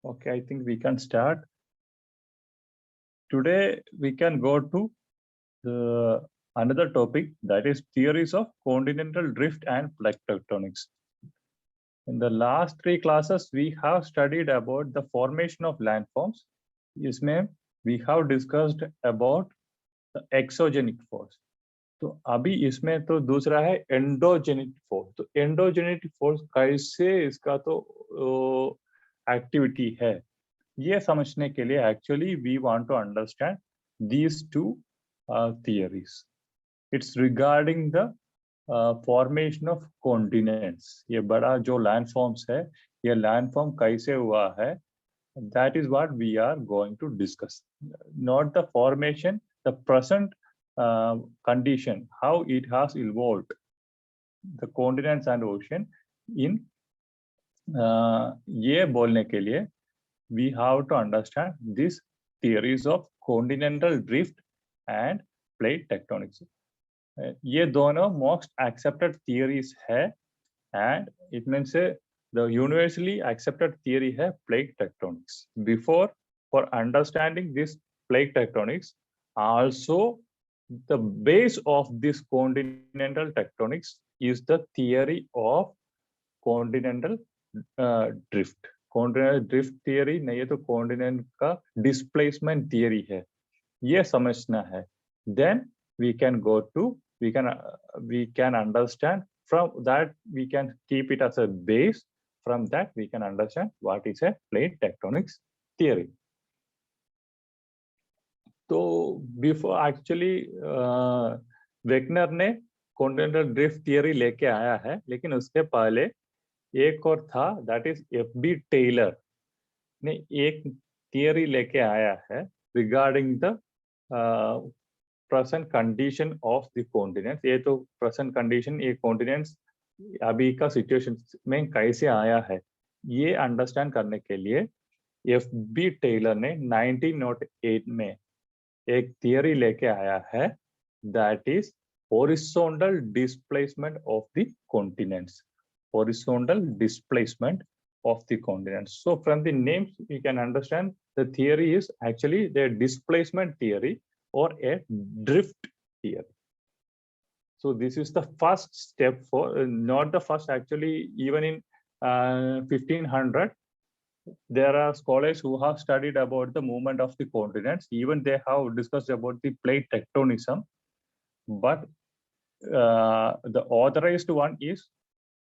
Okay, I think we can start. Today we can go to the another topic, that is theories of continental drift and plate tectonics. In the last 3 classes, we have studied about the formation of landforms. इसमें we have discussed about the exogenic force. तो अभी इसमें तो दूसरा है endogenic force. तो endogenic force कैसे इसका तो एक्टिविटी है, ये समझने के लिए actually we want to understand these two theories. It's regarding the formation of continents. ये बड़ा जो लैंडफॉर्म्स है, ये लैंडफॉर्म कैसे हुआ है, that is what we are going to discuss. Not the formation, the present condition, how it has evolved, the continents and ocean. In ये बोलने के लिए we have to understand these theories of continental drift and plate tectonics. ये दोनों most accepted theories है, and it means the universally accepted theory है plate tectonics. Before, for understanding this plate tectonics, also the base of this continental tectonics is the theory of continental drift. Continental drift theory नहीं है तो continent का displacement theory है, ये समझना है. Then we can go to, we can understand from that, we can keep it as a base. From that we can understand what is a plate tectonics theory. तो before actually Wegener ने continental drift theory लेके आया है, लेकिन उसके पहले एक और था, that is F.B. टेलर ने एक theory लेके आया है regarding the present condition of the continents. ये तो present condition, ये continents अभी का सिचुएशन में कैसे आया है, ये अंडरस्टैंड करने के लिए F.B. टेलर ने 1908 में एक थियरी लेके आया है, that is horizontal displacement of the continents. Horizontal displacement of the continents. So from the names you can understand the theory is actually the displacement theory और a drift theory. So this is the first step for, not the first actually, even in 1500, there are scholars who have studied about the movement of the continents. Even they have discussed about the plate tectonism, but the authorized one is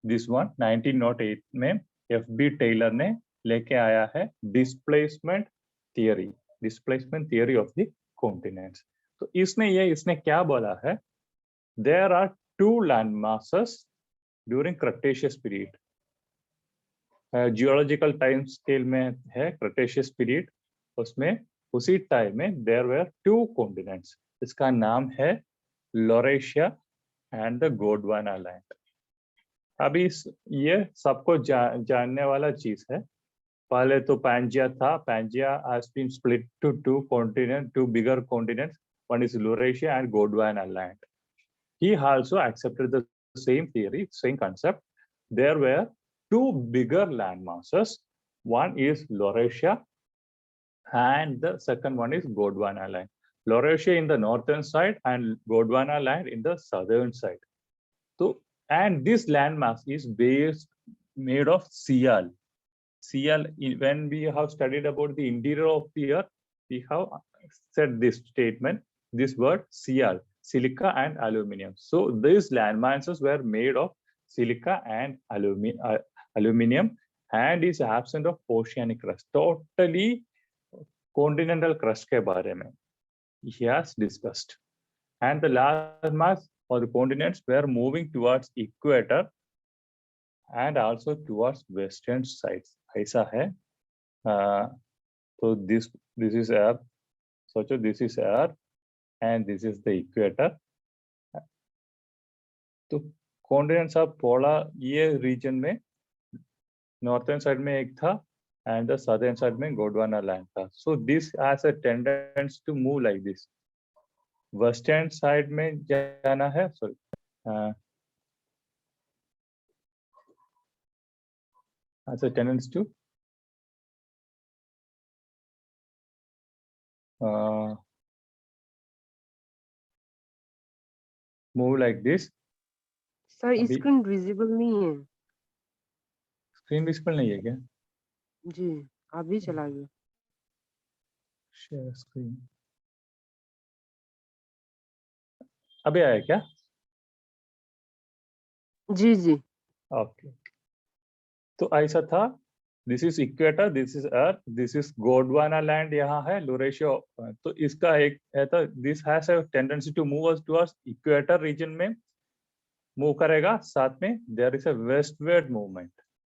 this one, 1908 में F.B. Taylor ने लेके आया है displacement theory of the continents. तो इसने क्या बोला है, there are two land masses during Cretaceous period. Geological time scale में है Cretaceous period, उसमें उसी टाइम में there were two continents. इसका नाम है Laurasia and the Gondwana land. अभी ये सबको जानने वाला चीज है. पहले तो Pangaea था. Pangaea has been split to two bigger continents. One is Laurasia and Gondwana land. He also accepted the same theory, same concept. There were two bigger land masses. One is Laurasia and the second one is Gondwana land. Laurasia in the northern side and Gondwana land in the southern side. So, and this landmass is made of Cl. When we have studied about the interior of the earth, we have said this statement, this word Cl. Silica and aluminum. So these land masses were made of silica and aluminum and is absent of oceanic crust. Totally continental crust के बारे में he has discussed. And the landmass or the continents were moving towards equator and also towards western sides. ऐसा है. So this is Earth. So this is Earth. And this is the equator. तो continents of polar ये region में northern side में एक था and the southern side में Gondwana land था. So this has a tendency to move like this. Western side में जाना है, sorry, has a tendency to move like this. Sir screen visible नहीं है। स्क्रीन विजिबल नहीं है क्या? जी अभी चला गया। शेयर स्क्रीन अभी आया क्या? जी जी ओके, तो ऐसा था। This is equator, this is earth, this is Gondwana land, यहाँ है यूरेशिया। तो इसका एक है तो this has a tendency to move towards equator region में मूव करेगा। साथ में there is a westward movement,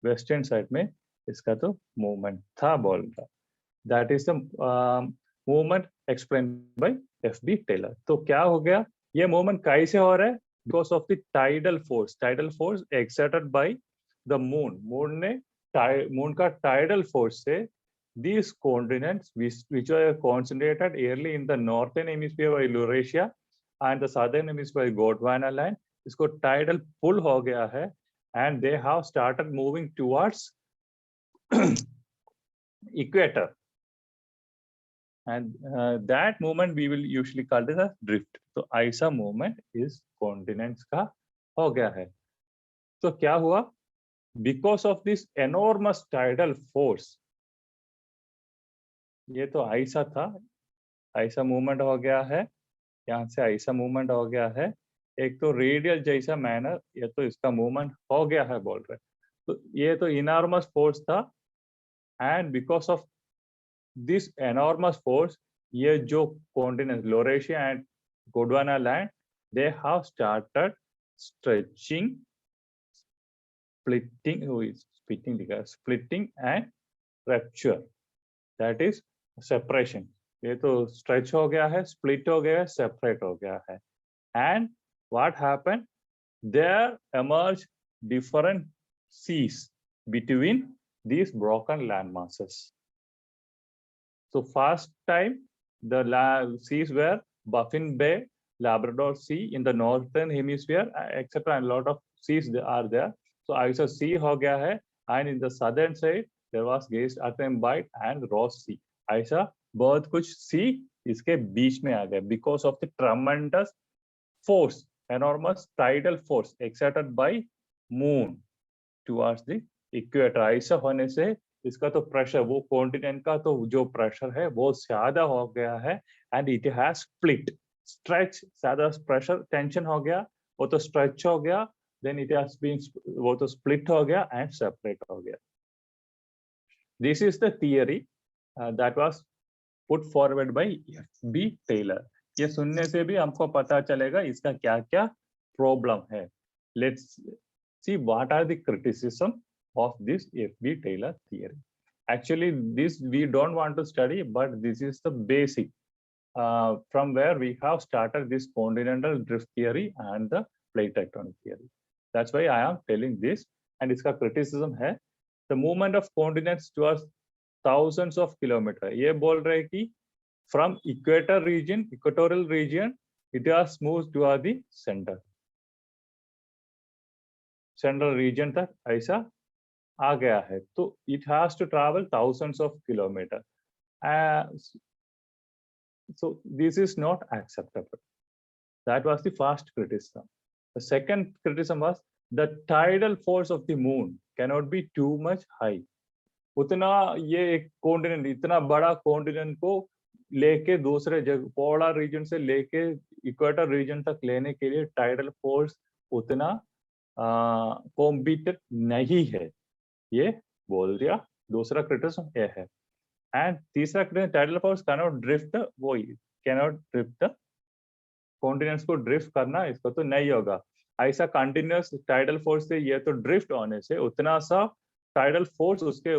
western side में इसका तो मूवमेंट था बोल रहा। That is the movement explain by F B. Taylor. तो क्या हो गया, ये मूवमेंट कैसे हो रहा है? Because of the tidal force exerted by the moon. Moon का टाइडल फोर्स से these continents which are concentrated early in the northern hemisphere by Eurasia and the southern hemisphere by Gondwana land, इसको tidal पुल हो गया है and they have started moving towards equator, and that movement we will usually call it as drift. तो ऐसा movement इस continents का हो गया है। तो क्या हुआ, because of this enormous tidal force, ये तो ऐसा था, ऐसा मूवमेंट हो गया है, यहाँ से ऐसा मूवमेंट हो गया है, एक तो रेडियल जैसा मैनर, ये तो इसका मूवमेंट हो गया है बोल रहे। तो ये तो इनॉर्मस फोर्स था, and because of this enormous force ये जो continent Eurasia and Gondwana land, they have started stretching, splitting and rupture, that is separation। ये तो स्ट्रेच हो गया है, स्प्लिट हो गया है, सेपरेट हो गया है। And what happened, there emerged different seas between these broken land masses। So first time the seas were Baffin Bay, Labrador Sea in the northern hemisphere, etc. and a lot of seas are there। So ऐसा sea हो गया है, and in the southern side there was 𝐻𝐴TM and Ross Sea। ऐसा बहुत कुछ sea इसके बीच में आ गया because of the tremendous force, enormous tidal force exerted by moon towards the equator। ऐसा होने से इसका तो प्रेशर, वो कॉन्टिनेंट का तो जो प्रेशर है वो ज्यादा हो गया है, and it has split, stretch, ज्यादा प्रेशर टेंशन हो गया, वो तो स्ट्रेच हो गया, देन इट हैज बीन, वो तो स्प्लिट हो गया एंड सेपरेट हो गया। This is the theory that was put forward by F B. Taylor. ये सुनने से भी हमको पता चलेगा इसका क्या क्या प्रॉब्लम है। Let's see what are the criticism of this F.B. Taylor theory। Actually this we don't want to study, but this is the basic from where we have started this continental drift theory and the plate tectonic theory। That's why I am telling this। and इसका criticism है the movement of continents towards thousands of kilometers। ये बोल रहे कि from equator region, equatorial region, it has moved toward the central region तक ऐसा आ गया है। तो it has to travel thousands of kilometers। So this is not acceptable। That was the first criticism। The second criticism was the tidal force of the moon cannot be too much high। उतना ये एक continent, इतना बड़ा continent को लेके दूसरे जगह polar region से लेके इक्वेटर रीजन तक लेने के लिए टाइडल फोर्स उतना कॉम्पिटेंट नहीं है, ये बोल दिया। दूसरा क्रिटिसिज्म ये है। एंड तीसरा criticism, tidal force cannot drift, वो कैनॉट ड्रिफ्ट कॉन्टिनेंट्स को ड्रिफ्ट करना, इसको तो नहीं होगा। ऐसा कंटिन्यूअस टाइडल फोर्स से ये तो ड्रिफ्ट होने से उतना सा टाइडल फोर्स उसके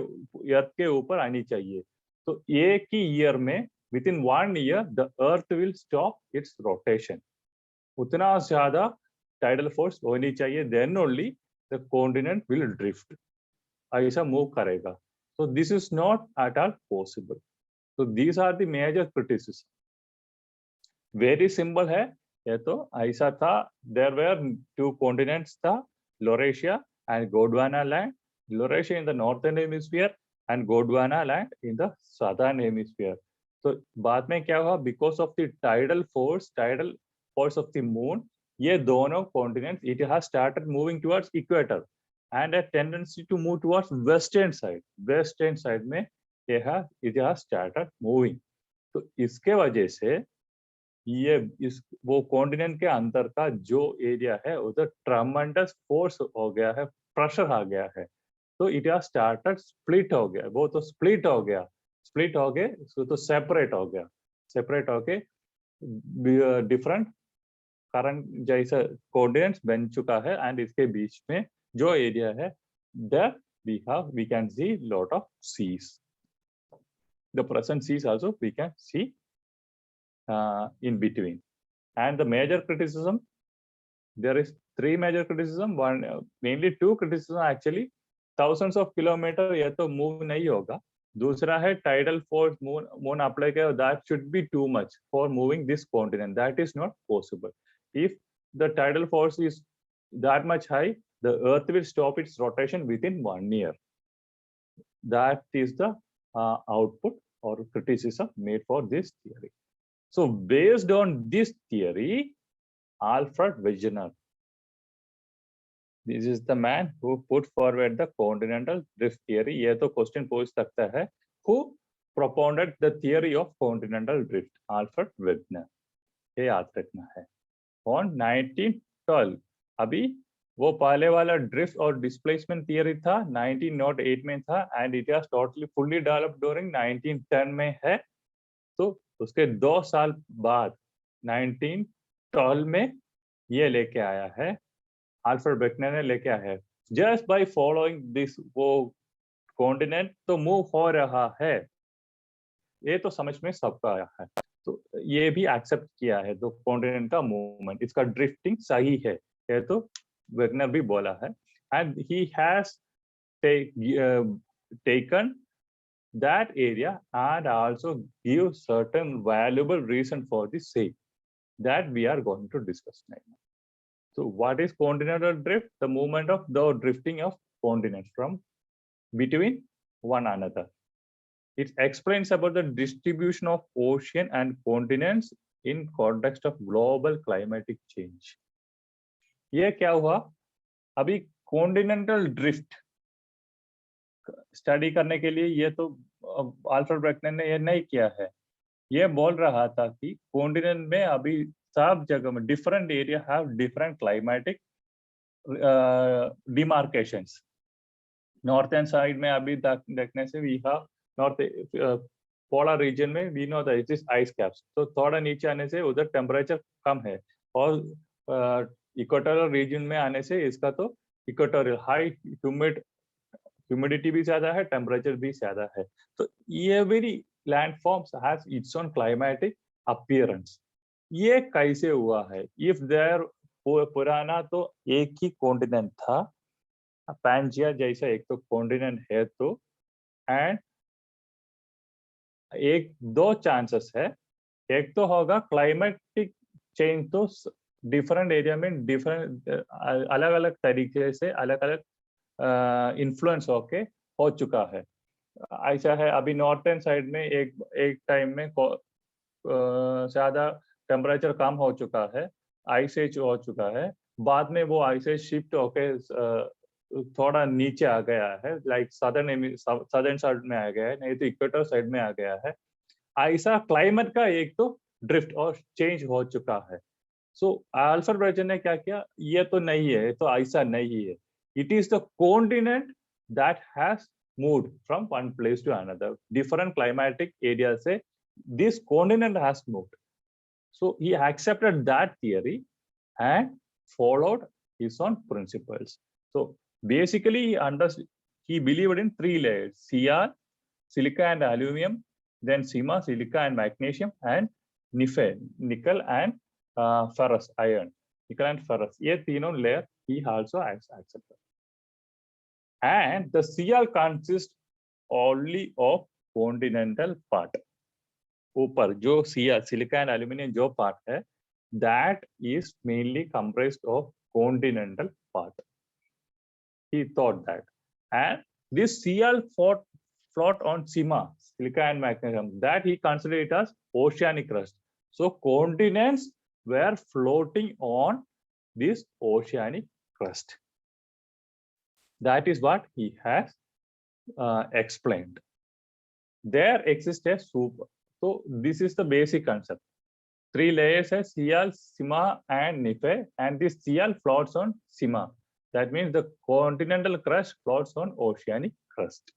अर्थ के ऊपर आनी चाहिए। तो एक ही ईयर में, within 1 year the earth will stop its rotation. उतना ज्यादा टाइडल फोर्स होनी चाहिए, then only the continent will drift, ऐसा मूव करेगा। तो this is not at all possible. तो these are the major criticism. Very simple है ये तो, ऐसा था, देयर वर 2 कॉन्टिनेंट्स था, Eurasia and Gondwana land. Eurasia in the northern hemisphere and Gondwana land in the southern hemisphere. तो बाद में क्या हुआ, because of the tidal force of the moon, ये दोनों continents it has started moving towards equator and a tendency to move towards western side में it has started moving. तो इसके वजह से ये इस वो कॉन्टिनेंट के अंदर का जो एरिया है उधर ट्रमेंडस फोर्स हो गया है, प्रेशर आ गया है, तो इट हैज स्टार्टेड स्प्लिट हो गया, वो तो स्प्लिट हो गए इसको तो सेपरेट हो गए डिफरेंट करंट जैसा कोऑर्डिनेट्स बन चुका है, एंड इसके बीच में जो एरिया है there we can see lot of seas. The present seas also we can see in between. And the major criticism, there is three major criticism, one mainly two criticism actually. Thousands of kilometer ये तो move नहीं होगा. दूसरा है tidal force moon apply किया, that should be too much for moving this continent. That is not possible. If the tidal force is that much high, the earth will stop its rotation within 1 year. That is the output or criticism made for this theory. So based on this theory, Alfred Wegener, this is the man who put forward the continental drift theory. ये तो question पूछ सकता है, who propounded the theory of continental drift? Alfred Wegener. ये याद रखना है. On 1912, अभी वो पहले वाला ड्रिफ्ट और डिस्प्लेसमेंट थियरी था 1908 में था, and it was totally fully developed during 1910 में है. तो उसके 2 साल बाद 1912 में ये लेके आया है, अल्फ्रेड वेगनर ने लेके आया है. जस्ट बाय फॉलोइंग दिस वो कॉन्टिनेंट तो मूव हो रहा है, ये तो समझ में सबका आया है. तो ये भी एक्सेप्ट किया है तो कॉन्टिनेंट का मूवमेंट, इसका ड्रिफ्टिंग सही है, ये तो वेगनर भी बोला है. And he has taken that area and also give certain valuable reason for the same that we are going to discuss now. So what is continental drift? The movement of the drifting of continents from between one another. It explains about the distribution of ocean and continents in context of global climatic change. ये क्या हुआ, अभी continental drift study करने के लिए ये तो Alfred Wegener ने ये नहीं किया है. ये बोल रहा था कि कॉन्टिनेंट में अभी सब जगह में different area have different climatic demarcations. Northern side में अभी देखने से we have north polar region में we know that it is ice caps, तो थोड़ा नीचे आने से उधर टेम्परेचर कम है, और इक्वेटोरियल रीजन में आने से इसका तो इक्वेटोरियल हाई ह्यूमिडिटी भी ज्यादा है, टेम्परेचर भी ज्यादा है. तो every landforms has its own climatic appearance. ये कैसे हुआ है? इफ देयर पुराना तो एक ही कॉन्टिनेंट था, पैंजिया जैसा एक तो कॉन्टिनेंट है, तो एंड एक दो चांसेस है. एक तो होगा क्लाइमेटिक चेंज, तो डिफरेंट एरिया में डिफरेंट अलग अलग तरीके से अलग अलग इन्फ्लुएंस होके हो चुका है. ऐसा है अभी नॉर्थर्न साइड में एक टाइम में ज्यादा टेम्परेचर कम हो चुका है, आइस एज हो चुका है, बाद में वो आइस एज शिफ्ट होके थोड़ा नीचे आ गया है, लाइक सदर्न साइड में आ गया है, नहीं तो इक्वेटर साइड में आ गया है. ऐसा क्लाइमेट का एक तो ड्रिफ्ट और चेंज हो चुका है. सो अल्फ्रेड वेगनर ने क्या किया, ये तो नहीं है, तो ऐसा नहीं है. It is the continent that has moved from one place to another, different climatic areas से this continent has moved. So he accepted that theory and followed his own principles. So basically he believed in 3 layers: Cr, silica and aluminum, then Sima, silica and magnesium, and nickel and ferrous, iron, nickel and ferrous. ये तीनों layer he also accepted. And the Cr consists only of continental part. ऊपर जो silica and aluminium जो part है, that is mainly comprised of continental part. He thought that, and this Cr float on silica and magnesium, that he considered it as oceanic crust. So continents were floating on this oceanic crust. That is what he has explained. There exists a super. So this is the basic concept. 3 layers are Cl, Sigma, and 𝐵, and this Cl floats on Sigma. That means the continental crust floats on oceanic crust.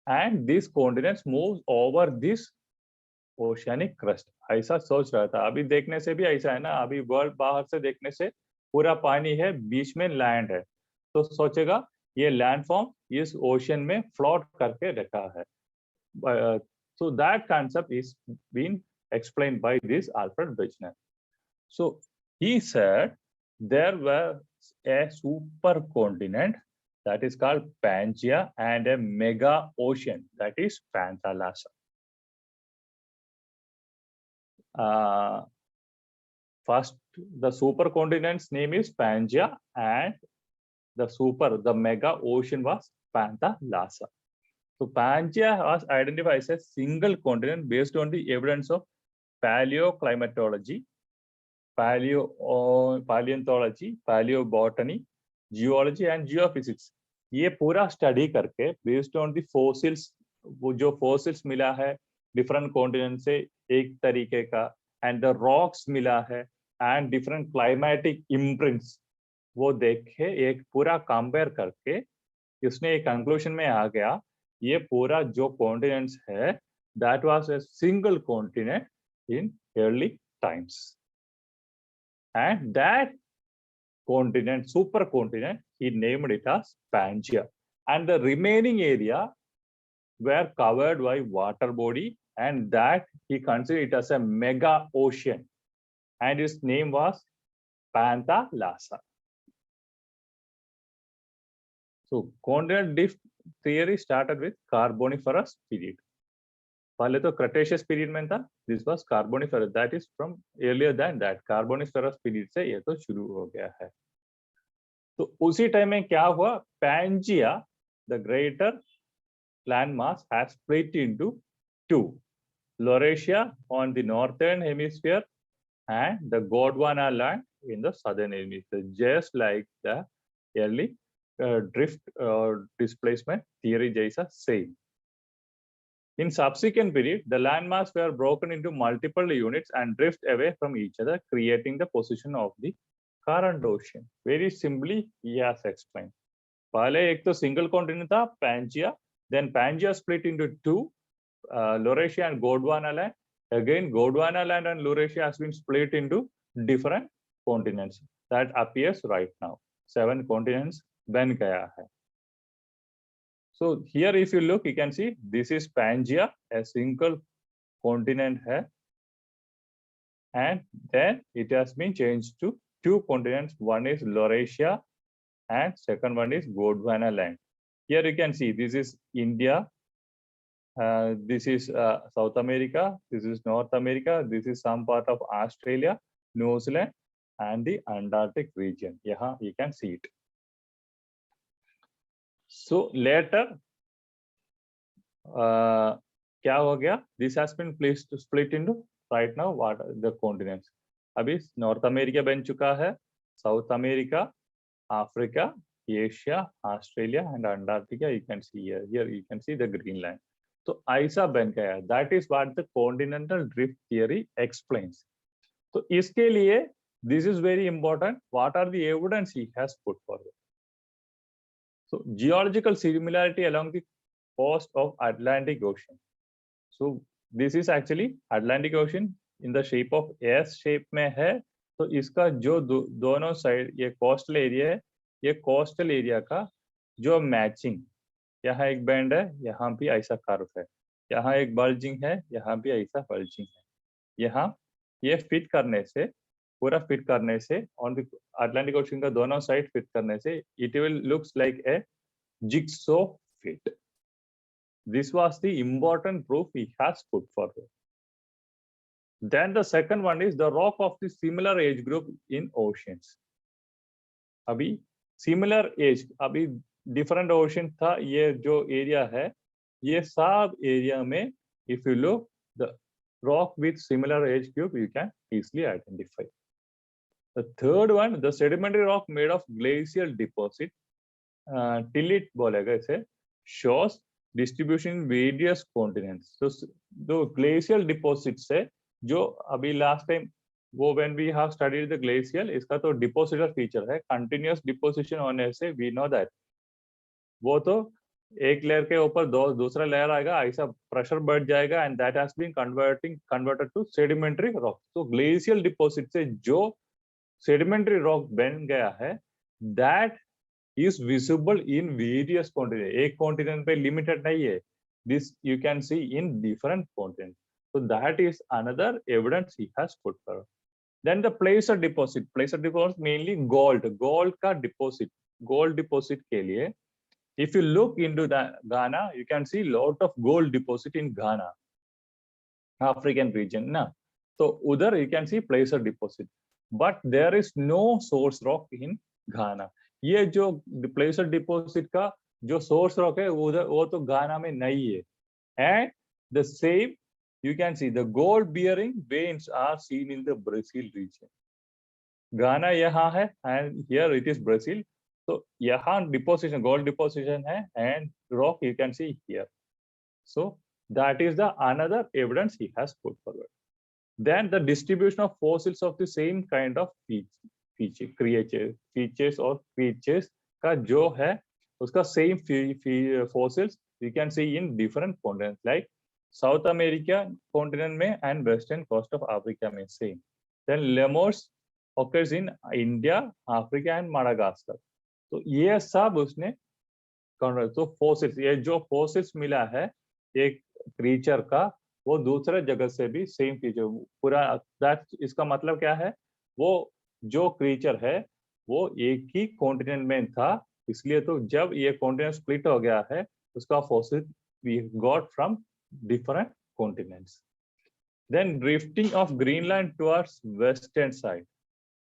And these continents move over this oceanic crust. ऐसा सोच रहा था, अभी देखने से भी ऐसा है ना, अभी वर्ल्ड बाहर से देखने से पूरा पानी है, बीच में लैंड है, तो सोचेगा ये लैंड फॉर्म इस ओशन में फ्लोट करके रखा है. So that concept is being explained by this Alfred Wegener. So he said there was a supercontinent that is called Pangaea and a mega ocean that is Panthalassa. First, the supercontinent's name is Pangaea and the mega ocean was Panthalassa. So Pangaea was identified as a single continent based on the evidence of paleoclimatology, paleontology, paleobotany, geology and geophysics. ये पूरा study करके based on the fossils, वो जो fossils मिला है different continent से एक तरीके का, एंड द रॉक्स मिला है एंड डिफरेंट क्लाइमेटिक इम्प्रिंट्स, वो देखे एक पूरा कंपेयर करके उसने एक कंक्लूजन में आ गया, ये पूरा जो कॉन्टिनेंट्स है that was a single continent in early times, and that continent, supercontinent, he named it as Pangaea, and the remaining area were covered by water body, and that he considered it as a mega ocean, and his name was Panthalassa. So continent drift theory started with Carboniferous period. पहले तो Cretaceous period में था, this was Carboniferous, that is from earlier than that, Carboniferous period से ये तो शुरू हो गया है. तो उसी टाइम में क्या हुआ, Pangaea, the greater land mass, has split into two, Laurasia on the northern hemisphere and the Gondwana land in the southern hemisphere, just like the early drift displacement theory जैसा same. In subsequent period, the landmass were broken into multiple units and drift away from each other, creating the position of the current ocean. Very simply, he has explained. पहले एक तो single continent था Pangaea, then Pangaea split into two, Laurasia and Gondwana land. Again, Gondwana land and Laurasia has been split into different continents. That appears right now. 7 continents बन गया है. So here, if you look, you can see this is Pangaea, a single continent है, and then it has been changed to 2 continents. One is Laurasia, and second one is Gondwana land. Here you can see this is India, this is South America, this is North America, this is some part of Australia, New Zealand, and the Antarctic region. यहाँ you can see it. So later, क्या हो गया? This has been placed to split into right now what are the continents. अभी North America बन चुका है, South America, Africa, Asia, Australia, and Antarctica. You can see here. Here you can see the Greenland. तो ऐसा बन गया. That is what the continental drift theory explains. तो इसके लिए this is very important. What are the evidence he has put forward? So geological similarity along the coast of Atlantic Ocean. So this is actually Atlantic Ocean in the shape of S shape में है. तो इसका जो दोनों side ये coastal area है, ये coastal area का जो मैचिंग, यहाँ एक बैंड है, यहाँ भी ऐसा कर्व है, यहाँ एक बल्जिंग है, यहाँ भी ऐसा बल्जिंग है. यहाँ ये फिट करने से, पूरा फिट करने से ऑन द अटलांटिक ओशन का दोनों साइड फिट करने से it will looks like a jigsaw fit. This was the important proof he has put forward. Then the second one is the rock of the similar age group in oceans. अभी similar age, अभी different ocean था, ये जो area है ये सब area में if you look the rock with similar age cube, you can easily identify. The third one, the sedimentary rock made of glacial deposit, टिलिट बोलेगा इसे, shows distribution in various continents. So the glacial deposits से जो अभी last time वो when we have studied the glacial, इसका तो depositor feature है, continuous deposition होने से we know that वो तो एक लेयर के ऊपर दूसरा लेयर आएगा, ऐसा प्रेशर बढ़ जाएगा and that has been converted to sedimentary rock. तो glacial deposit से जो sedimentary rock बन गया है, that is visible in various continents. एक continent पे limited नहीं है. This you can see in different continents. So that is another evidence he has put forward. Then the placer deposit. Placer deposit mainly gold. Gold का deposit. Gold deposit के लिए, if you look into the Ghana, you can see lot of gold deposit in Ghana, African region ना. So उधर you can see placer deposit. But there is no source rock in Ghana. ये जो प्लेसर deposit का जो source rock है वो तो गाना में नहीं है. And the same you can see the gold bearing veins are seen in the Brazil reason. गाना यहाँ है and here it is Brazil. तो यहाँ डिपोजिशन गोल्ड डिपोजिशन है and rock you can see here. So that is the another evidence he has put forward. Then the distribution of fossils of the same kind of features or creatures का जो है उसका same fossils you can see in different continents like South America continent में and western coast of Africa में same. Then lemurs occurs in India, Africa and Madagascar. तो ये सब उसने तो fossils, ये जो fossils मिला है एक creature का, वो दूसरे जगह से भी सेम फीचर पूरा. दैट इसका मतलब क्या है, वो जो क्रीचर है वो एक ही कॉन्टिनेंट में था, इसलिए तो जब ये कॉन्टिनेंट स्प्लिट हो गया है उसका fossil we got from different continents. Then drifting of Greenland towards western side,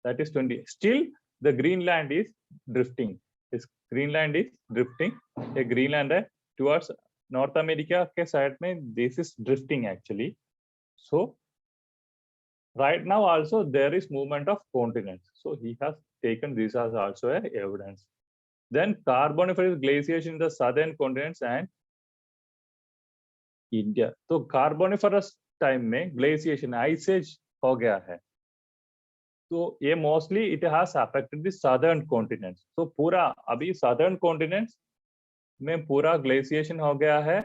that is 20. Still the Greenland is drifting. Greenland is drifting. ये ग्रीनलैंड है टुवर्ड्स नॉर्थ अमेरिका के साइड में. This is drifting actually. So right now also there is movement of continents, so he has taken this as also a evidence. Then carboniferous glaciation in the southern continents and India. तो carboniferous time में glaciation ice age हो गया है, तो ये mostly it has affected the southern continents. तो पूरा अभी southern continents में पूरा glaciation हो गया है.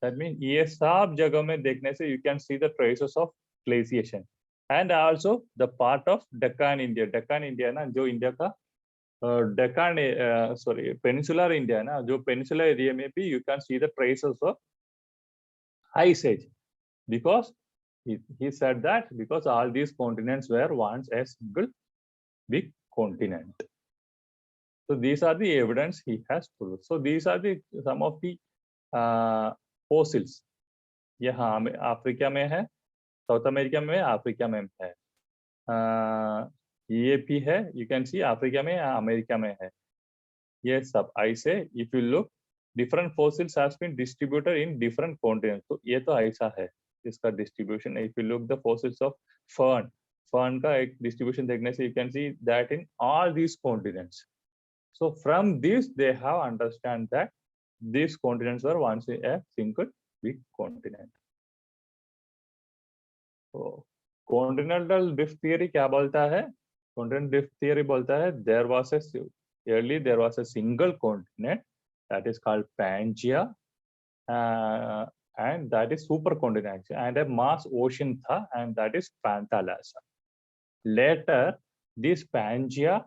That means ये सब जगह में देखने से you can see the traces of glaciation. And also the part of Deccan India. Deccan India ना, जो इंडिया का Deccan peninsular India ना, जो peninsular area में भी you can see the traces of ice age, because he said that because all these continents were once a single big continent. So these are the evidence he has proved. So these are the some of the fossils. यहाँ Africa में है, south America में, Africa में है, ये भी है, you can C Africa में, अमेरिका में है. ये सब ऐसे if you look different fossils has been distributed in different continents. तो ये तो ऐसा है इसका distribution. If you look the fossils of fern का एक डिस्ट्रीब्यूशन देखने से you can see that in all these continents. So from this they have understand that these continents were once a single big continent. तो continental drift theory क्या बोलता है? Continental drift theory बोलता है there was a single continent that is called Pangaea, and that is supercontinent, and a mass ocean था, and that is Panthalassa. Later this Pangaea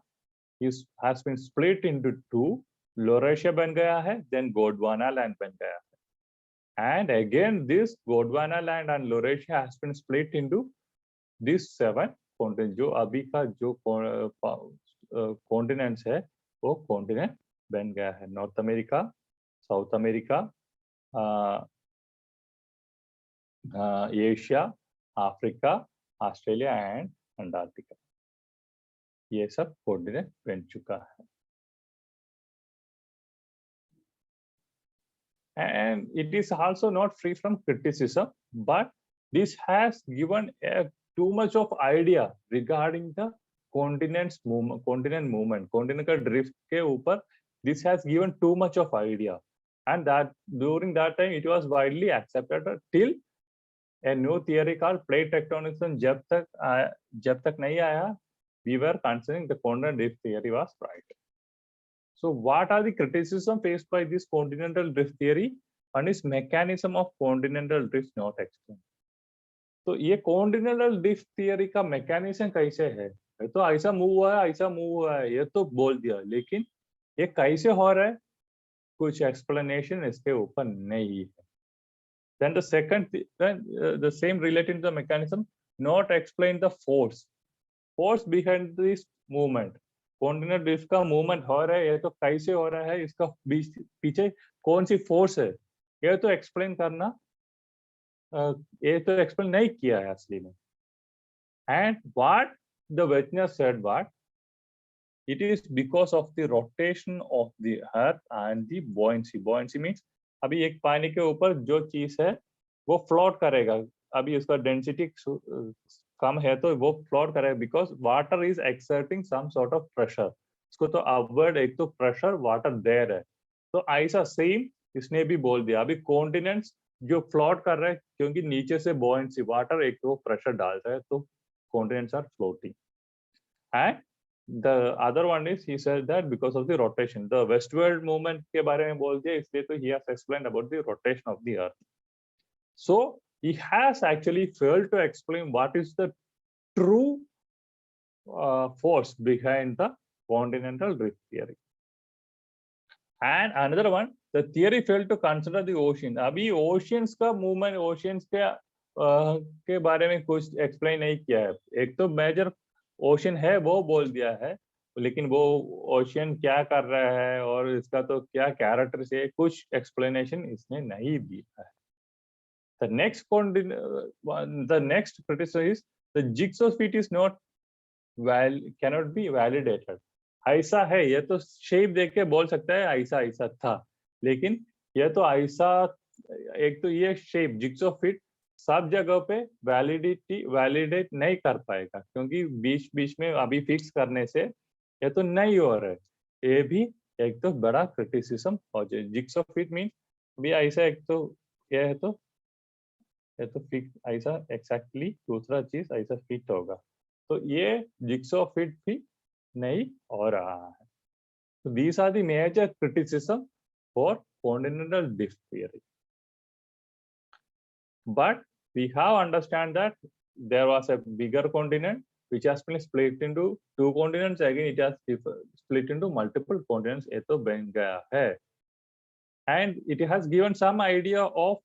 has been split into two. Laurasia बन गया है, then Gondwana land बन गया है. And again this Gondwana land and Laurasia has been split into these 7 continents. जो अभी का जो continents है वो continent बन गया है. North America, south America, Asia, Africa, Australia and Antarctica, ये सब continent बन चुका है. and it is also not free from criticism, but this has given too much of idea regarding the continent movement, continental drift के ऊपर this has given too much of idea, and that during that time it was widely accepted till a new theory called plate tectonism जब तक नहीं आया, we were considering the continental drift theory was right. So what are the criticism faced by this continental drift theory? One is mechanism of continental drift not explained. तो ये continental drift theory का mechanism कैसे है? ये तो ऐसा move हुआ है ये तो बोल दिया, लेकिन ये कैसे हो रहा है कुछ एक्सप्लेनेशन इसके ऊपर नहीं है. Then the second, the same related to the mechanism, not explain the force behind this movement. Continental drift का मूवमेंट हो रहा है, ये तो कैसे हो रहा है, इसका पीछे कौन सी फोर्स है, ये तो एक्सप्लेन करना, ये तो एक्सप्लेन नहीं किया है असली में. And what the witness said, what it is because of the rotation of the earth and the buoyancy. Buoyancy means अभी एक पानी के ऊपर जो चीज है वो फ्लोट करेगा, अभी उसका डेंसिटी कम है तो वो फ्लोट करेगा, because water is exerting some sort of pressure. इसको तो अपवर्ड एक तो प्रेशर वाटर देयर है, तो ऐसा सेम इसने भी बोल दिया. अभी कॉन्टिनेंट्स जो फ्लोट कर रहे हैं क्योंकि नीचे से बॉयंसी वाटर एक तो प्रेशर डाल रहा है, तो continents are floating. And the other one is he said that because of the rotation, the westward movement के बारे में बोल दिया, इसलिए तो he has explained about the rotation of the earth. So he has actually failed to explain what is the true force behind the continental drift theory. And another one, the theory failed to consider the ocean. अभी oceans का movement, oceans के बारे में कुछ explain नहीं किया है. एक तो major ocean है वो बोल दिया है, लेकिन वो ocean क्या कर रहा है और इसका तो क्या characters है, कुछ explanation इसने नहीं दिया है. The next criticism is the jigsaw fit is cannot be validated. ऐसा है, ये तो शेप देख के बोल सकता है ऐसा ऐसा था, लेकिन ये तो ऐसा, एक तो ये शेप जिक्सो फिट सब जगह पे वैलिडेट नहीं कर पाएगा, क्योंकि बीच बीच में अभी फिक्स करने से ये तो नहीं हो रहा है. ये भी एक तो बड़ा क्रिटिसिज्म हो जाए. जिक्सो फिट मीन भी ऐसा, एक तो ये है तो ये तो फिक्स ऐसा एक्जैक्टली दूसरा चीज ऐसा फिट होगा, तो ये जिक्सो फिट भी नहीं हो रहा है. So these are the major criticism for continental drift theory. But we have understand that there was a bigger continent which has been split into two continents. Again, it has split into multiple continents. ये तो बन गया है. And it has given some idea of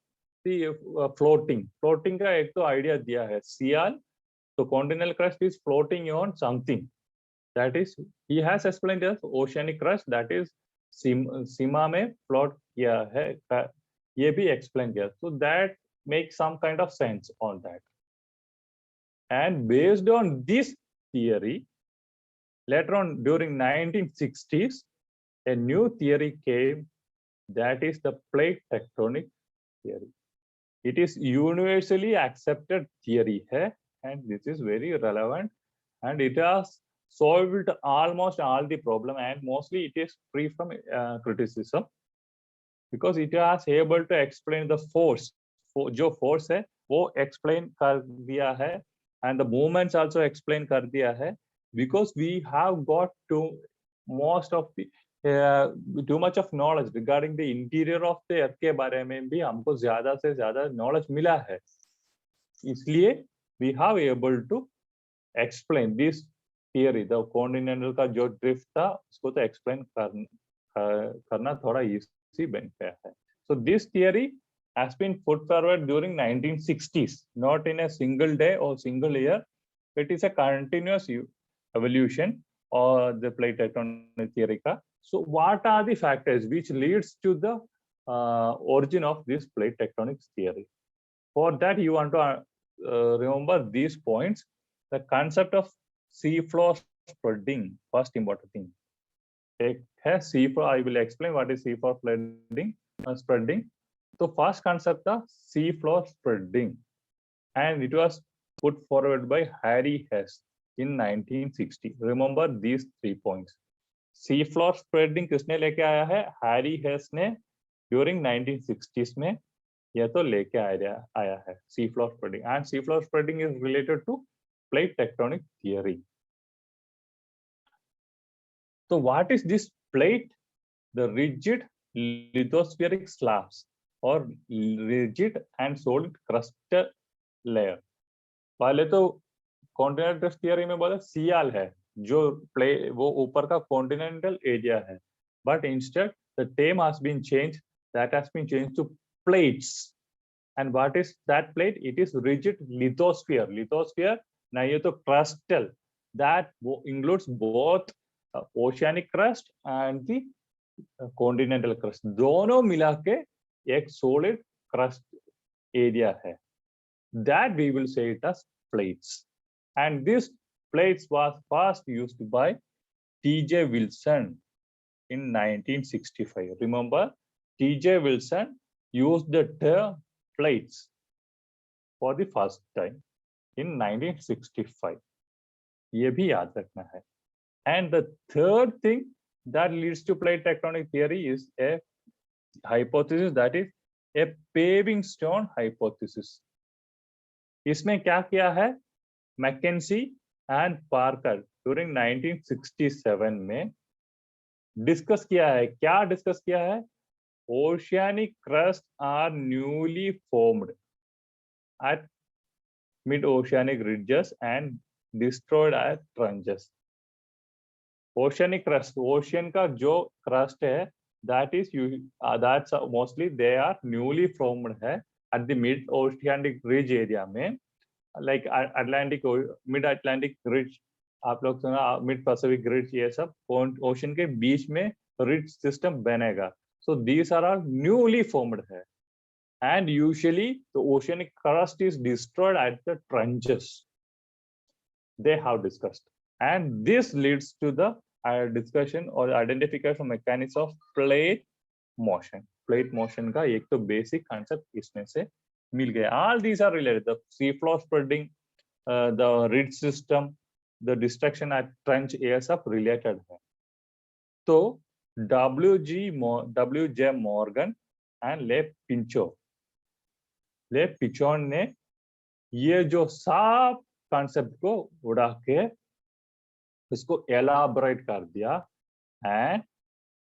the floating. Floating का एक तो idea दिया है. Sial, so continental crust is floating on something. That is, he has explained as oceanic crust, that is सीमा में float किया है, ये भी explain किया. So that makes some kind of sense on that. And based on this theory, later on during 1960s, a new theory came, that is the plate tectonic theory. It is universally accepted theory है, and this is very relevant, and it has solved almost all the problem, and mostly it is free from criticism, because it has able to explain the force. जो force है वो explain कर दिया है, and the movements also explain कर दिया है, because we have got too much of knowledge regarding the interior of the earth के बारे में भी हमको ज्यादा से ज्यादा knowledge मिला है, इसलिए we have able to explain this theory. The continental का जो drift था उसको तो explain करना थोड़ा easy बन गया है. So this theory has been put forward during 1960s, not in a single day or single year. It is a continuous evolution or the plate tectonic theory का. So what are the factors which leads to the origin of this plate tectonic theory? For that you want to remember these points. The concept of seafloor spreading, first important thing. Sea floor, I will explain what is seafloor spreading. तो first concept था seafloor spreading, and it was put forward by Harry Hess in 1960. Remember these 3 points. seafloor spreading किसने लेके आया है? Harry Hess ने during 1960s में यह तो लेके आया है seafloor spreading, and seafloor spreading is related to plate tectonic theory. So what is this plate? The rigid lithospheric slabs or rigid and solid crust layer. पहले तो कॉन्टिनेंटल थियरी में बोला सियाल है जो वो ऊपर का कॉन्टिनेंटल एरिया है, but instead the term has been changed, that has been changed to plates. And what is that plate? It is rigid lithosphere. Lithosphere ना ये तो crustal, that includes both oceanic crust and the continental crust. दोनों मिला के एक solid crust area है. That we will say it as plates. And this plates was first used by T.J. Wilson in 1965. Remember, T.J. Wilson used the term plates for the first time in 1965. ये भी याद रखना है. And the third thing that leads to plate tectonic theory is a hypothesis, that is a paving stone hypothesis. इसमें क्या किया है McKinsey and Parker during 1967 में डिस्कस किया है. क्या डिस्कस किया है? Oceanic crust are newly formed at mid oceanic ridges and destroyed at trenches. Oceanic crust, ocean का जो क्रस्ट है, that is that's mostly they are newly formed है at the mid oceanic ridge area में, like Atlantic, mid Atlantic ridge, आप लोग सुना mid Pacific ridge, ये सब ओशन के बीच में ridge system बनेगा. So these are all newly formed है, and usually the oceanic crust is destroyed at the trenches. They have discussed, and this leads to the discussion or identification mechanics of plate motion. Plate motion का एक तो basic concept इसमें से मिल गया. All these are related, the sea floor spreading, the ridge system, the destruction at trench, ये सब related है. तो W.J. मॉर्गन एंड ले पिचोन ने ये जो सब कॉन्सेप्ट को उड़ा के इसको एलाबोरेट कर दिया, and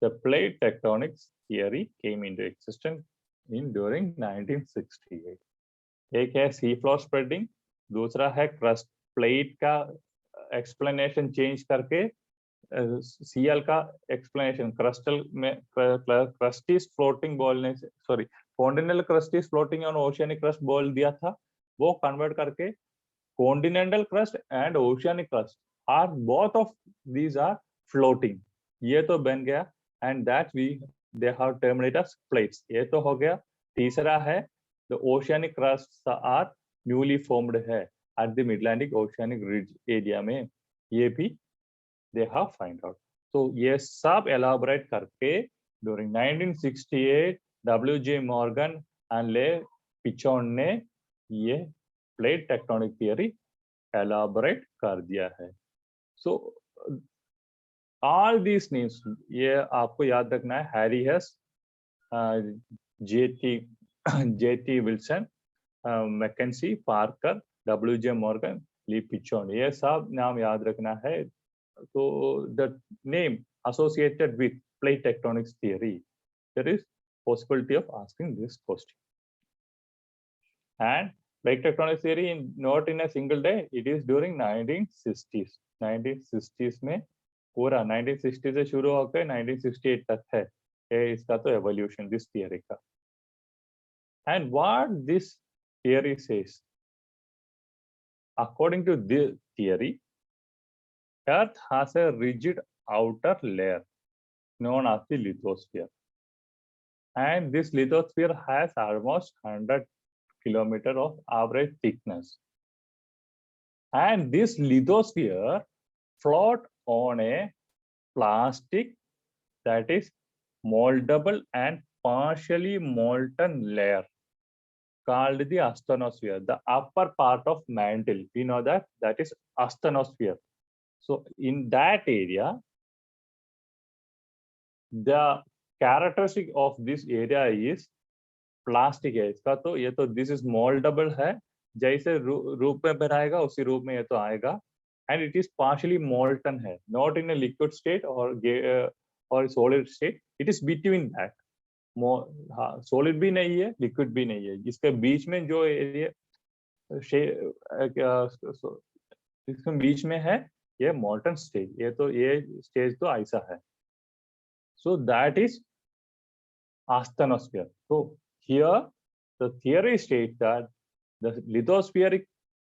the plate tectonics theory came into existence during 1968. एक है सी फ्लोर स्प्रेडिंग, दूसरा है क्रस्ट प्लेट का एक्सप्लेनेशन चेंज करके सीएल का एक्सप्लेनेशन क्रस्टल में क्रस्ट इज फ्लोटिंग बोलने से, sorry continental crust is floating on oceanic crust बोल दिया था, वो कन्वर्ट करके continental crust and oceanic crust are both of these are floating, ये तो बन गया. And that they have termed it as plates. ये तो हो गया. तीसरा है the oceanic crusts are newly formed है at the mid-Atlantic oceanic ridge area में, ये भी they have find out. तो ये सब elaborate करके during 1968 W.J. Morgan and ले पिचोन ने ये plate tectonic theory elaborate कर दिया है. So all these names ये आपको याद रखना है. Harry Hess, J.T. Wilson, McKenzie, Parker, W.J. Morgan, Le Pichon, ये सब नाम याद रखना है. तो the name associated with plate tectonics theory, there is possibility of asking this question. And plate tectonics theory not in a single day, it is during 1960s. 1960s में पूरा 1960 से शुरू होकर 1968 तक है इसका तो एवोल्यूशन दिस थियरी का. And what this theory says, according to this theory, earth has a rigid outer layer known as the lithosphere, and this lithosphere has almost 100 kilometer of average thickness, and this lithosphere float on a plastic that is moldable and partially molten layer called the asthenosphere, the upper part of mantle. We know that is asthenosphere. So in that area, the characteristic of this area is plastic है इसका, तो ये तो this is mouldable है, जैसे रूप में बनाएगा उसी रूप में ये तो आएगा, and it is partially molten है, not in a liquid state और solid state, it is between that, solid भी नहीं है लिक्विड भी नहीं है, इसके बीच में जो एरिया इसके बीच में है ये मोल्टन स्टेज, ये स्टेज तो ऐसा है, so that is asthenosphere. So here the theory states that the lithospheric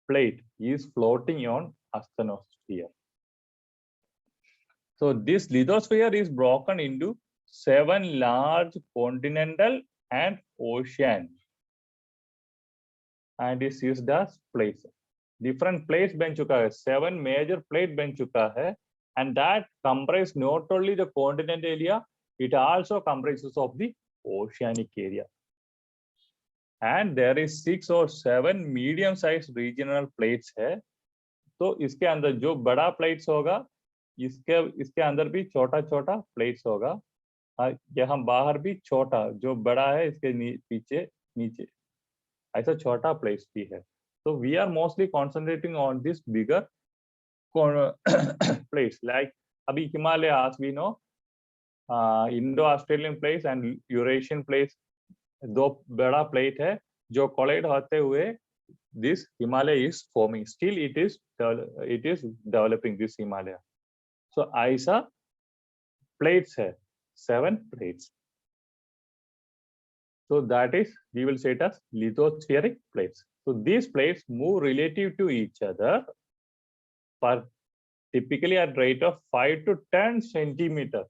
plate is floating on asthenosphere. So this lithosphere is broken into 7 large continental and ocean and is used as plates. Different plates बन चुका है, 7 major plate बन चुका है, and that comprise not only the continent area, it also comprises of the oceanic area, and there is 6 or 7 medium sized regional plates है, तो इसके अंदर जो बड़ा प्लेट्स होगा इसके अंदर भी छोटा छोटा प्लेट्स होगा, यहाँ बाहर भी छोटा, जो बड़ा है इसके पीछे नीचे ऐसा छोटा प्लेट्स भी है, तो we are mostly concentrating on this bigger plates, like अभी Himalaya we know, Indo Australian plates and Eurasian plates, 2 बड़ा प्लेट है जो कोलाइड होते हुए this Himalaya is forming, still it is developing this Himalaya, so ऐसा प्लेट्स है, 7 plates, so that is we will say it as lithospheric plates. So these plates move relative to each other for typically at rate of 5 to 10 centimeter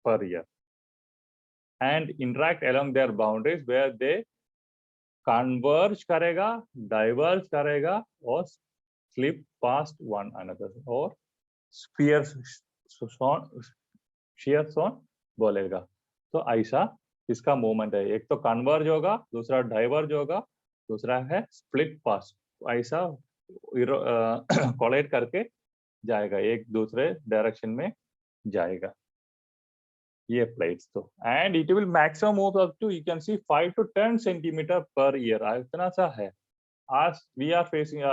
per year and interact along their boundaries where they converge करेगा, diverge करेगा और slip past one another और shear zone बोलेगा, तो ऐसा इसका movement है, एक तो कन्वर्ज होगा, दूसरा डाइवर्ज होगा, दूसरा है स्प्लिट पास, ऐसा कोलाइड करके जाएगा, एक दूसरे डायरेक्शन में जाएगा ये प्लेट्स, तो and it will maximum move up to you can see 5 to 10 centimetre per year, इतना सा है। आज वी आर फेसिंग,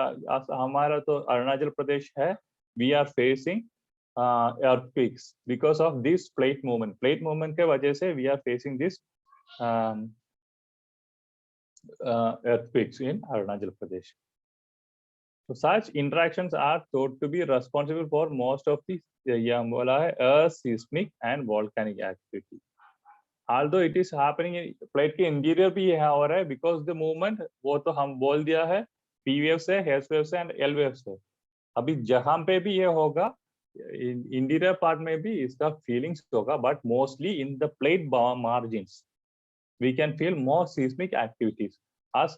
हमारा तो अरुणाचल प्रदेश है, we are facing earthquakes because of this plate movement के वजह से we are facing this earthquakes in Arunachal Pradesh. So such interactions are thought to be responsible for most of the earth seismic and volcanic activity. Although it is happening in plate के interior भी यहाँ हो रहा है, because the movement वो तो हम बोल दिया है P wave से, H wave से and L wave से, अभी जहाँ पे भी ये होगा इंटीरियर पार्ट में भी इसका फीलिंग्स होगा, but mostly in the plate margins we can feel more seismic activities, as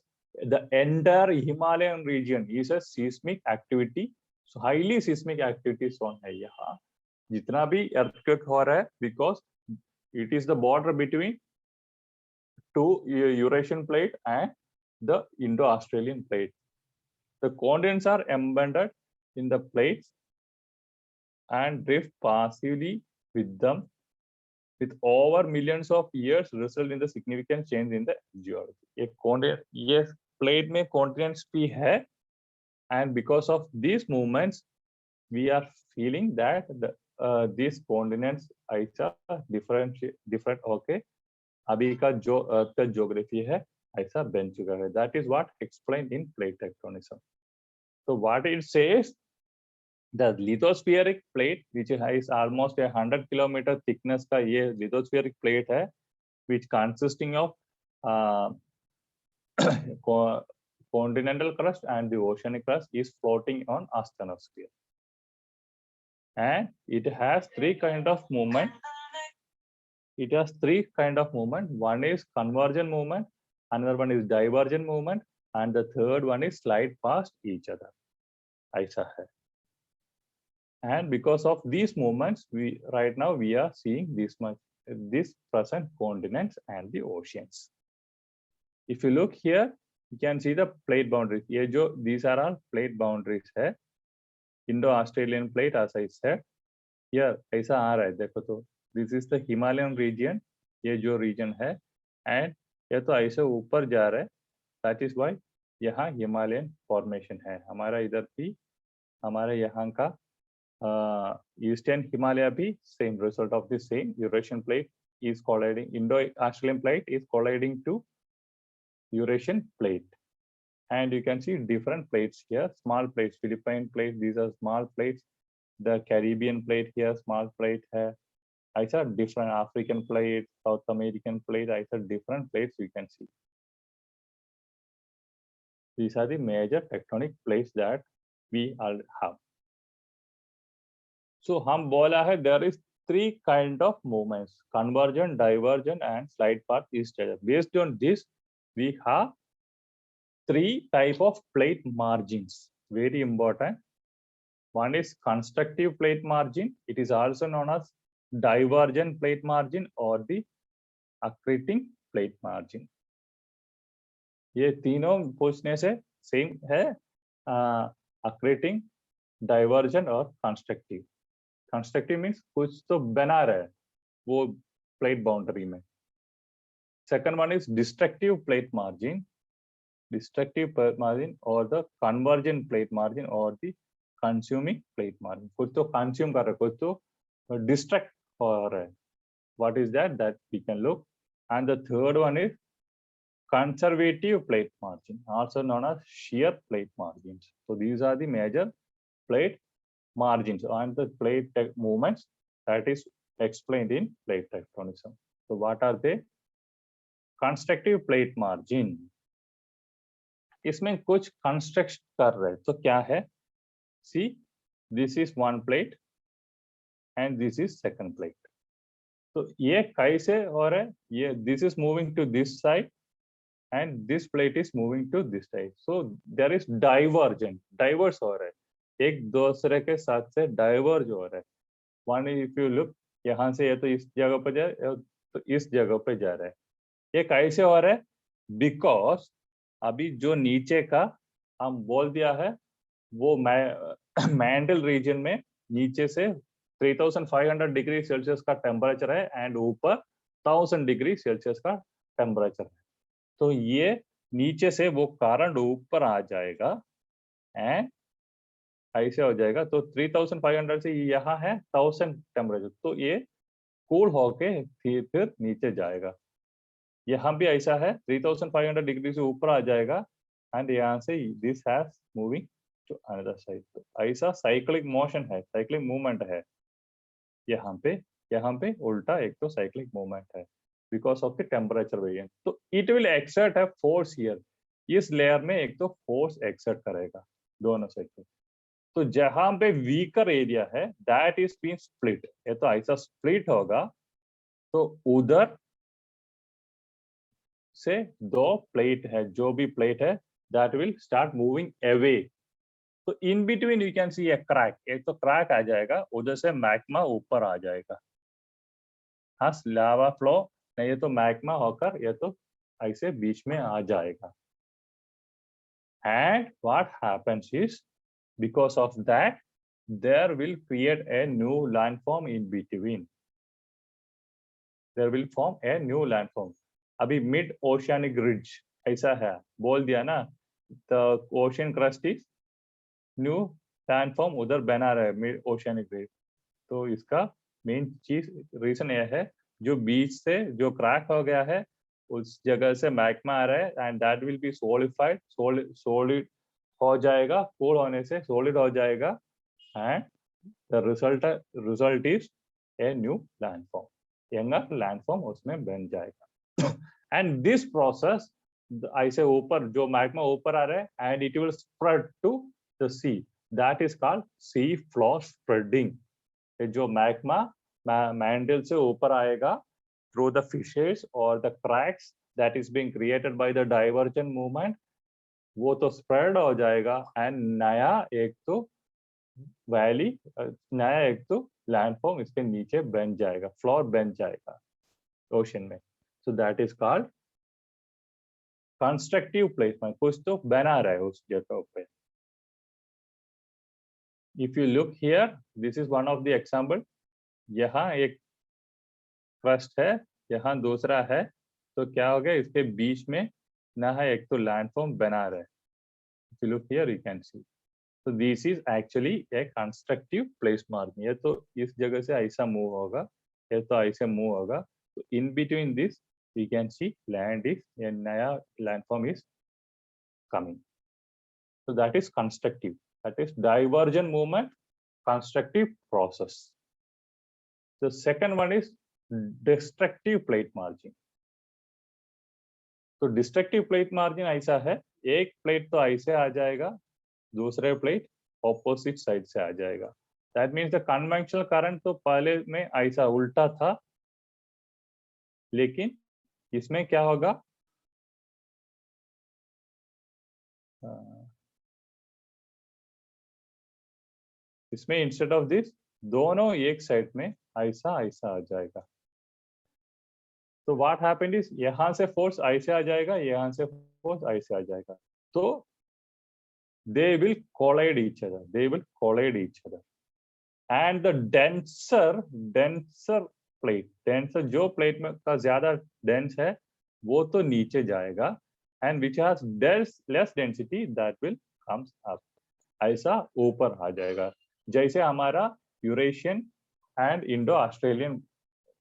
the entire Himalayan region is a seismic activity, so highly seismic activity zone है यहाँ, जितना भी earthquake हो रहा है, because it is the border between 2 Eurasian plate and the Indo-Australian plate. The continents are embedded in the plates and drift passively with them, with over millions of years result in the significant change in the geology. एक continent, ये plate में continents भी है, and because of these movements we are feeling that the these continents ऐसा different होके अभी का जो अर्थ का ज्योग्राफी है ऐसा बन चुका है. That is what explained in plate tectonism. So what it says, the lithospheric plate, which is almost 100 kilometer thickness का ये lithospheric plate है, which consisting of continental crust and the oceanic crust, is floating on asthenosphere, and it has 3 kind of movement. It has 3 kind of movement. One is convergent movement, another one is divergent movement, and the third one is slide past each other. ऐसा है. And because of these movements, we right now we are seeing this much this present continents and the oceans. If you look here, you can see the plate boundaries. ये जो these are all plate boundaries है. Indo-Australian plate, as I said. Here ऐसा आ रहा है, देखो तो. This is the Himalayan region. ये जो region है, and ये तो ऐसे ऊपर जा रहा है. That is why यहाँ Himalayan formation है. हमारा इधर भी, हमारे यहाँ का Eastern Himalaya भी same result of the same. Eurasian plate is colliding. Indo-Australian plate is colliding to Eurasian plate, and you can see different plates here. Small plates, Philippine plate. These are small plates. The Caribbean plate here, small plate है. ऐसा different African plate, South American plate. ऐसा different plates you can see. These are the major tectonic plates that we all have. So हम बोला है there is three kind of movements: convergent, divergent, and slide path east other. Based on this, we have three type of plate margins. Very important. One is constructive plate margin. It is also known as divergent plate margin or the accreting plate margin. ये तीनों पूछने से same है, accreting, divergent और constructive. Constructive means कुछ तो बना रहा है वो plate boundary में. Second one is destructive plate margin. Destructive plate margin or the convergent plate margin or the consuming plate margin. कुछ तो consume कर रहा है, कुछ तो destruct हो रहा है. What is that? That we can look. And the third one is conservative plate margin, also known as shear plate margins. So these are the major plate margins and the plate movements that is explained in plate tectonism. So what are they? Constructive plate margin. इसमें कुछ construct कर रहे हैं, तो क्या है? See, this is one plate and this is second plate. तो ये कैसे हो रहा है? ये this is moving to this side and this plate is moving to this side. So there is divergent, diverse हो रहा है. एक दूसरे के साथ से diverge हो रहा है. One if you look, यहाँ से ये तो इस जगह पे जा रहा है, तो इस जगह पे जा रहा है. ये कैसे हो रहा है? Because अभी जो नीचे का हम बोल दिया है वो मैंडल रीजन में नीचे से 3500 डिग्री सेल्सियस का टेम्परेचर है एंड ऊपर 1000 डिग्री सेल्सियस का टेम्परेचर है. तो ये नीचे से वो करंट ऊपर आ जाएगा एंड ऐसे हो जाएगा. तो 3500 से यहाँ है 1000 टेम्परेचर, तो ये कूल होके फिर नीचे जाएगा. यहाँ भी ऐसा है 3500 डिग्री से ऊपर आ जाएगा एंड यहाँ से this has moving to another side. तो ऐसा साइक्लिक मोशन है, साइक्लिक मूवमेंट है. यहाँ पे उल्टा एक तो साइक्लिक मूवमेंट है because of the temperature variance. तो इट विल एक्सर्ट है फोर्स हियर. इस लेयर में एक तो फोर्स एक्सर्ट करेगा दोनों साइड पे. तो जहां पे वीकर एरिया है दैट इज बीन स्प्लिट. ये तो ऐसा स्प्लिट होगा तो उधर से दो प्लेट है, जो भी प्लेट है that will start moving away. तो in between you can see a crack. एक तो क्रैक आ जाएगा, उधर से मैग्मा ऊपर आ जाएगा. हाँ, लावा फ्लो नहीं, ये तो मैग्मा होकर ये तो ऐसे बीच में आ जाएगा. And what happens is because of that there will create a new landform in between. There will form a new landform. अभी मिड ओशियनिक रिज ऐसा है, बोल दिया ना, the ocean crust is new landform उधर बना रहा है मिड ओशियनिक रिज. तो इसका मेन चीज रीजन यह है जो बीच से जो क्रैक हो गया है उस जगह से मैग्मा आ रहा है and that will be solidified, solid हो जाएगा. कूल होने से सॉलिड हो जाएगा and the result is a new landform. Younger landform उसमें बन जाएगा. एंड दिस प्रोसेस ऐसे ऊपर जो मैग्मा ऊपर आ रहा है and it will spread to the sea. That is called sea flow spreading. जो मैग्मा मैंडल से ऊपर आएगा थ्रू द फिशेस और the cracks that is being created by the divergent movement, वो तो स्प्रेड हो जाएगा एंड नया एक तो वैली, नया एक तो लैंडफॉर्म इसके नीचे बन जाएगा, फ्लोर बन जाएगा. ओशन में. So that is called constructive placement. कुछ तो बना रहा है उस जगह पे. If you look here, this is one of the example. यहाँ एक क्रस्ट है, यहाँ दूसरा है. तो क्या हो गया, इसके बीच में ना है एक तो लैंडफॉर्म बना रहा है. If you look here you can see. तो this is actually a constructive place marking. ये तो इस जगह से ऐसा मूव होगा, ये तो ऐसे मूव होगा. तो in between this we can see land is, ये नया landform is coming. So that is constructive. That is divergent movement, constructive process. The second one is destructive plate margin. तो डिस्ट्रक्टिव प्लेट मार्जिन ऐसा है, एक plate तो ऐसे आ जाएगा, दूसरे प्लेट ऑपोजिट साइड से आ जाएगा. That means the conventional current तो पहले में ऐसा उल्टा था, लेकिन इसमें क्या होगा, इसमें इंस्टेड ऑफ दिस दोनों एक साइड में ऐसा ऐसा आ जाएगा. तो व्हाट हैपेंड इज, यहां से फोर्स ऐसे आ जाएगा, यहां से फोर्स ऐसे आ जाएगा. तो they will collide each other, they will collide each other. And the denser plate, denser जो प्लेट में का ज्यादा डेंस है वो तो नीचे जाएगा, and which has less density that will comes up. ऐसा ऊपर आ जाएगा. जैसे हमारा Eurasian and Indo Australian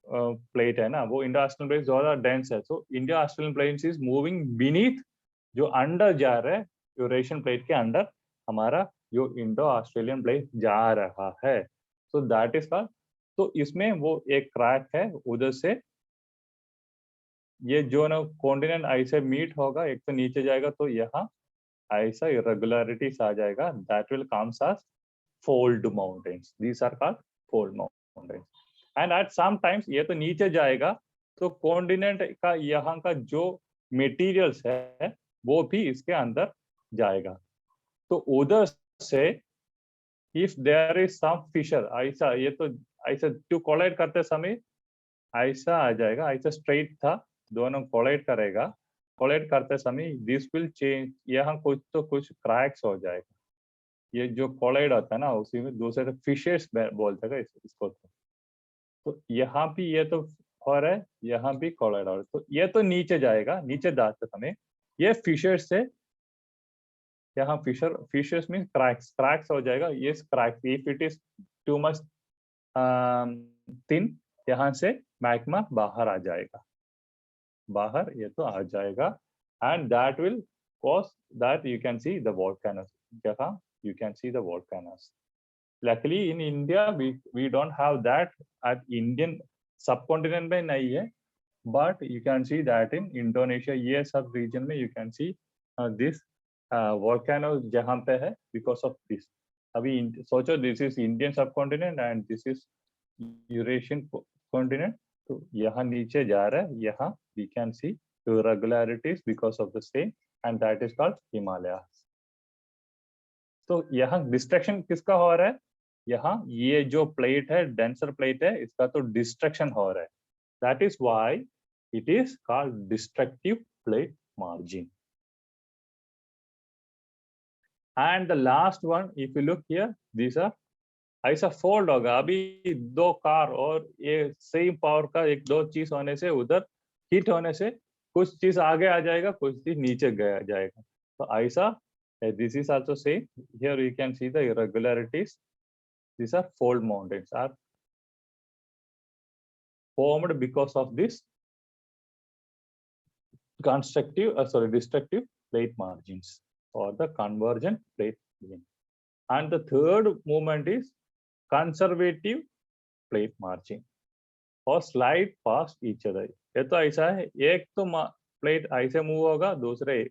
plate है ना, वो इंडो ऑस्ट्रेलियन प्लेट ज्यादा डेंस है. So Indo Australian plate is moving beneath, जो अंडर जा रहा है यूरेशियन प्लेट के अंडर हमारा जो इंडो ऑस्ट्रेलियन प्लेट जा रहा है. So that is called. तो इसमें वो एक क्रैक है, उधर से ये जो ना कॉन्टिनेंट ऐसे मीट होगा, एक तो नीचे जाएगा, तो यहाँ ऐसा इरेगुलरिटीज आ जाएगा. That will comes as fold mountains. These are called fold mountains. And at some times ये तो नीचे जाएगा, तो कॉन्टिनेंट का यहाँ का जो मटेरियल्स है वो भी इसके अंदर जाएगा. तो उधर से if there is some fissure, ऐसा ये तो ऐसा टू कोलाइड करते समय ऐसा आ जाएगा, ऐसा स्ट्रेट था, दोनों कोलाइड करेगा. कोलाइड करते समय दिस विल चेंज, यहाँ कुछ तो कुछ क्रैक्स हो जाएगा. ये जो कोलाइड होता है ना, उसी में दूसरे फिशेस बोलते हैं इसको. तो यहाँ भी ये तो हो रहा है, यहाँ भी कोलाइड हो रहा है. तो ये तो नीचे जाएगा, नीचे जाते समय ये फिशर्स से यहाँ फिशर्स मीन क्रैक्स हो जाएगा. ये cracks if it is too much thin, यहाँ से मैग्मा बाहर आ जाएगा, बाहर ये तो आ जाएगा. And that will cause that you can see the volcanoes. जहाँ you can see the volcanoes. Luckily in India we don't have that. At Indian subcontinent में नहीं है, but you can see that in Indonesia, ये सब region में you can see this volcano जहाँ पे है because of this. अभी सोचो this is Indian subcontinent and this is Eurasian continent. तो यहाँ नीचे जा रहा है, यहाँ we can see irregularities because of the same, and that is called Himalayas. तो यहाँ डिस्ट्रक्शन किसका हो रहा है, यहाँ ये जो प्लेट है, डेंसर प्लेट है, इसका तो डिस्ट्रक्शन हो रहा है. That is why it is called destructive plate margin. And the last one, if you look here, this are ऐसा फोल्ड होगा. अभी दो कार और ये सेम पावर का एक दो चीज होने से, उधर हिट होने से कुछ चीज आगे आ जाएगा, कुछ चीज नीचे गया जाएगा. तो ऐसा this is also same. Here you can see the irregularities. These are fold mountains are formed because of this destructive plate margins or the convergent plate margin. And the third movement is conservative plate margin or slide past each other. ये तो ऐसा है, एक तो plate ऐसे move होगा, दूसरे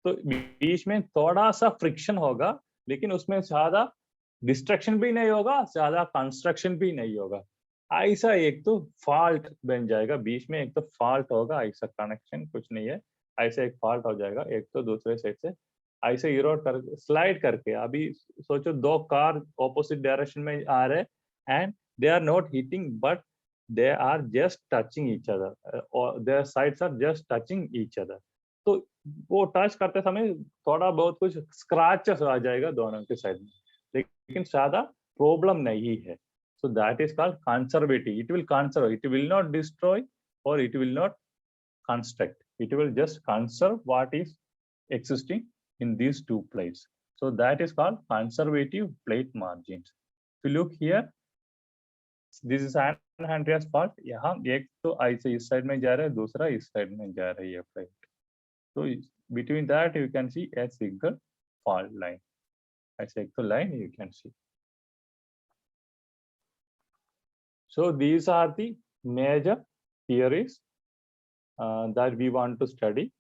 तो बीच में थोड़ा सा फ्रिक्शन होगा, लेकिन उसमें ज्यादा डिस्ट्रक्शन भी नहीं होगा, ज्यादा कंस्ट्रक्शन भी नहीं होगा. ऐसा एक तो फॉल्ट बन जाएगा बीच में, एक तो फॉल्ट होगा, ऐसा कनेक्शन कुछ नहीं है, ऐसे एक फॉल्ट हो जाएगा, एक तो दूसरे साइड से ऐसे इरोड कर स्लाइड करके. अभी सोचो दो कार ऑपोजिट डायरेक्शन में आ रहे and they are not hitting, but they are just touching each other, or their sides are just touching each other. तो वो टच करते समय थोड़ा बहुत कुछ स्क्रैचेस आ जाएगा दोनों के साइड में, लेकिन ज्यादा प्रॉब्लम नहीं है. So that is called conservative. It will conserve. It will not destroy or it will not construct. It will just conserve what is existing in these two plates. So that is called conservative plate margins. If you look here, this is San Andreas fault. यहाँ एक तो ऐसे इस side में जा रहा है, दूसरा इस साइड में जा रही है plate. So between that you can see a single fault line. As a line you can see. So these are the major theories that we want to study.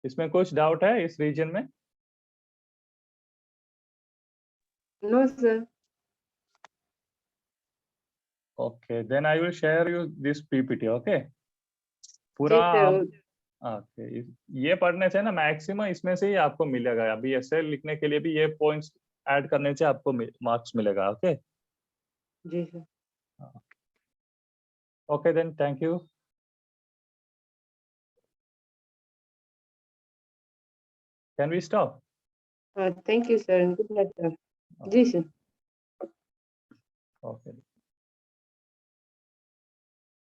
इसमें कुछ डाउट है इस रीजन में? No, sir. Okay, then I will share you this PPT. Okay, पूरा okay, ये पढ़ने से ना मैक्सिमम इसमें से ही आपको मिलेगा. अभी ऐसे लिखने के लिए भी ये पॉइंट्स ऐड करने से आपको मार्क्स मिलेगा. Okay ji sir. Okay, then thank you. Can we stop? Thank you, sir. Good night, sir. जी sir. Okay.